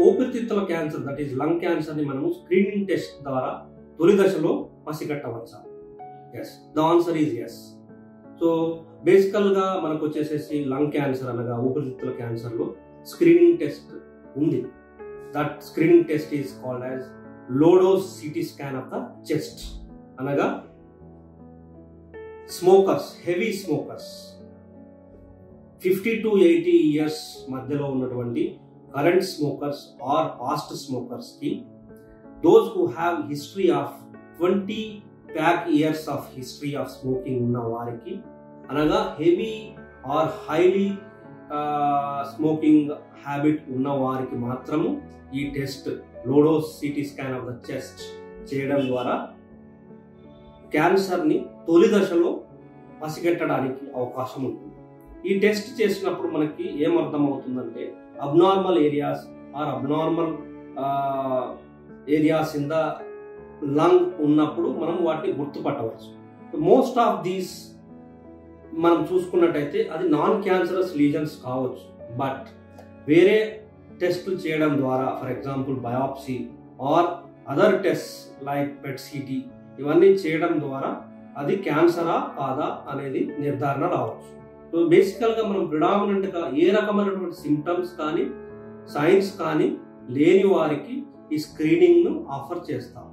ఊపిరితిత్తుల cancer, that is lung క్యాన్సర్ని మనము స్క్రీనింగ్ టెస్ట్ ద్వారా తొలి దశలో పసిగట్టవచ్చా? Yes, the answer is yes. So బేసికల్గా మనకు వచ్చేసేసి లంగ్ క్యాన్సర్ అనగా ఊపిరితిత్తుల క్యాన్సర్లో స్క్రీనింగ్ టెస్ట్ ఉంది. That screening test is called as low dose CT scan of the chest. అనగా smokers, heavy smokers 50 to 80 years మధ్యలో ఉన్నటువంటి current smokers or past smokers కి, those who have history of 20 pack years of history of smoking ఉన్న వారికి, అనగా heavy or highly smoking habit ఉన్న వారికి మాత్రము ఈ test లోడోస్ city scan of the chest చేయడం ద్వారా క్యాన్సర్ని తొలి దశలో పసిగట్టడానికి అవకాశం ఉంటుంది. ఈ టెస్ట్ చేసినప్పుడు మనకి ఏమర్థం అవుతుందంటే, abnormal areas or abnormal areas in the lung ఉన్నప్పుడు మనం వాటిని గుర్తుపట్టవచ్చు. మోస్ట్ ఆఫ్ దీస్ మనం చూసుకున్నట్టయితే అది నాన్ క్యాన్సరస్ లీజన్స్ కావచ్చు, బట్ వేరే టెస్టులు చేయడం ద్వారా, for example biopsy or other test like PET CT, ఇవన్నీ చేయడం ద్వారా అది క్యాన్సరా కాదా అనేది నిర్ధారణ రావచ్చు. సో బేసికల్గా మనం ప్రిడామినెంట్గా ఏ రకమైనటువంటి సిమ్టమ్స్ కానీ సైన్స్ కానీ లేని వారికి ఈ స్క్రీనింగ్ను ఆఫర్ చేస్తాం.